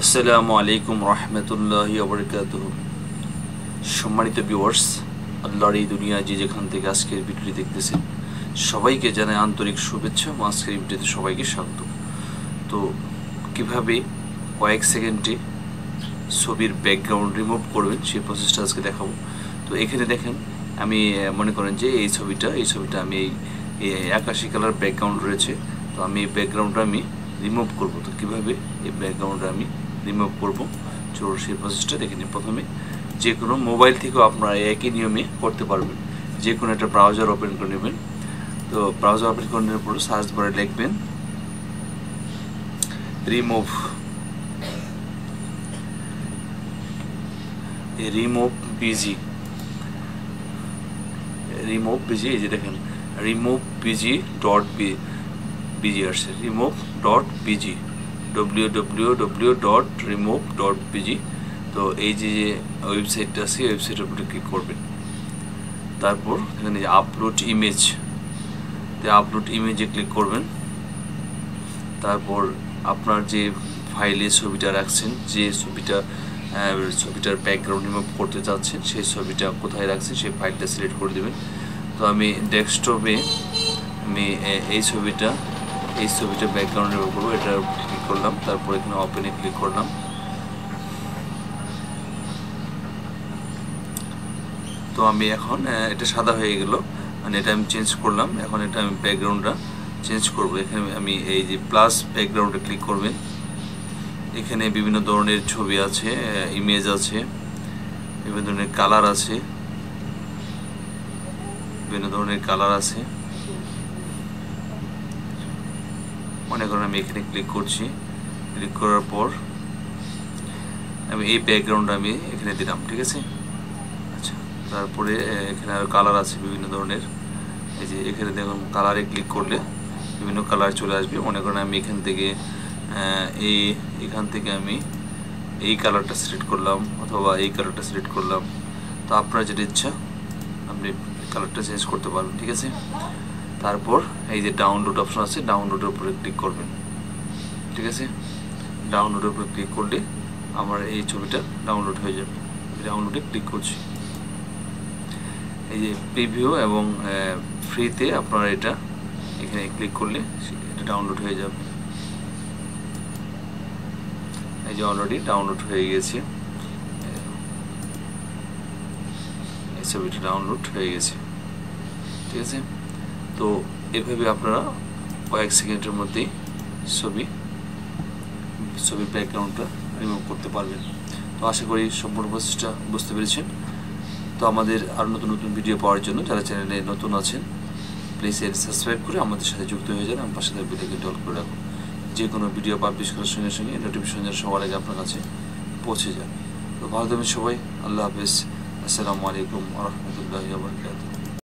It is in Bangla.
আসসালামু আলাইকুম রহমতুল্লাহি ওয়া বারাকাতুহু। সম্মানিত ভিউয়ার্স, আল্লাহর এই দুনিয়া যে যেখান থেকে আজকের ভিডিওটি দেখতেছেন সবাইকে জানাই আন্তরিক শুভেচ্ছা এবং আজকের এই ভিডিওতে সবাইকে স্বাগত। তো কিভাবে কয়েক সেকেন্ডে ছবির ব্যাকগ্রাউন্ড রিমুভ করবেন সেই প্রসেসটা আজকে দেখাবো। তো এখানে দেখেন, আমি মনে করেন যে এই ছবিটা আমি এই আকাশি কালার ব্যাকগ্রাউন্ড রয়েছে। তো আমি এই ব্যাকগ্রাউন্ডটা আমি রিমুভ করব। তো কীভাবে এই ব্যাকগ্রাউন্ডটা আমি রিমুভ করব চলুন সেই প্রসেসটা দেখে নিন। প্রথমে যে কোনো মোবাইল থেকেও আপনারা একই নিয়মে করতে পারবেন। যে কোনো একটা ব্রাউজার ওপেন করে নেবেন। তো ব্রাউজার ওপেন করে নেওয়ার পর সার্চ বারে লিখবেন রিমুভ বিজি। এই যে দেখেন remove.bg আসছে, remove.bg www.remove.bg। তো এই যে ওয়েবসাইটটা আছে ওয়েবসাইটের উপরে ক্লিক করবেন। তারপর এখানে যে আপলোড ইমেজে ক্লিক করবেন। তারপর আপনার যে ফাইলে ছবিটা রাখছেন, যে ছবিটার ব্যাকগ্রাউন্ড রিমুভ করতে চাচ্ছেন সেই ছবিটা কোথায় রাখছেন সেই ফাইলটা সিলেক্ট করে দেবেন। তো আমি ডেস্কটপে আমি এই ছবিটা ব্যাকগ্রাউন্ড রিমুভ করবো, এটা ক্লিক করলাম। তারপর এখানে ওপেনে ক্লিক করলাম। তো আমি এখন এটা সাদা হয়ে গেল, মানে এটা আমি চেঞ্জ করলাম। এখন এটা আমি ব্যাকগ্রাউন্ডটা চেঞ্জ করব। এখানে আমি এই যে প্লাস ব্যাকগ্রাউন্ডে ক্লিক করবেন। এখানে বিভিন্ন ধরনের ছবি আছে, ইমেজ আছে, বিভিন্ন ধরনের কালার আছে, মনে করেন আমি এখানে ক্লিক করছি। ক্লিক করার পর আমি এই ব্যাকগ্রাউন্ডটা আমি এখানে দিলাম, ঠিক আছে। আচ্ছা, তারপরে এখানে আরও কালার আছে বিভিন্ন ধরনের। এই যে এখানে দেখুন কালারে ক্লিক করলে বিভিন্ন কালার চলে আসবে। মনে করেন আমি এখান থেকে আমি এই কালারটা সিলেক্ট করলাম অথবা এই কালারটা সিলেক্ট করলাম। তো আপনার যেটা ইচ্ছা আপনি কালারটা চেঞ্জ করতে পারবেন, ঠিক আছে। তারপর এই যে ডাউনলোড অপশন আছে, ডাউনলোডের উপরে ক্লিক করবেন, ঠিক আছে। ডাউনলোডের উপরে ক্লিক করলে আমার এই ছবিটা ডাউনলোড হয়ে যাবে। ডাউনলোডে ক্লিক করছি। এই যে প্রিভিউ এবং ফ্রিতে আপনারা এটা এখানে ক্লিক করলে এটা ডাউনলোড হয়ে যাবে। এই যে অলরেডি ডাউনলোড হয়ে গেছে, এই ছবিটা ডাউনলোড হয়ে গেছে, ঠিক আছে। তো এভাবে আপনারা কয়েক সেকেন্ডের মধ্যেই ছবির ব্যাকগ্রাউন্ডটা রিমুভ করতে পারবেন। তো আশা করি সম্পূর্ণ প্রসেসটা বুঝতে পেরেছেন। তো আমাদের আরও নতুন নতুন ভিডিও পাওয়ার জন্য যারা চ্যানেলে নতুন আছেন প্লিজ সাবস্ক্রাইব করে আমাদের সাথে যুক্ত হয়ে যান। আমার পাশে থাকা বেলআইকনটি অল করে রাখুন। যে কোনো ভিডিও পাবলিশ করার সঙ্গে সঙ্গে নোটিফিকেশন যেন সবার আগে আপনার কাছে পৌঁছে যায়। তো ভালো থাকবেন সবাই। আল্লাহ হাফেজ। আসসালামু আলাইকুম ওয়া রাহমাতুল্লাহি ওয়া বারাকাতুহু।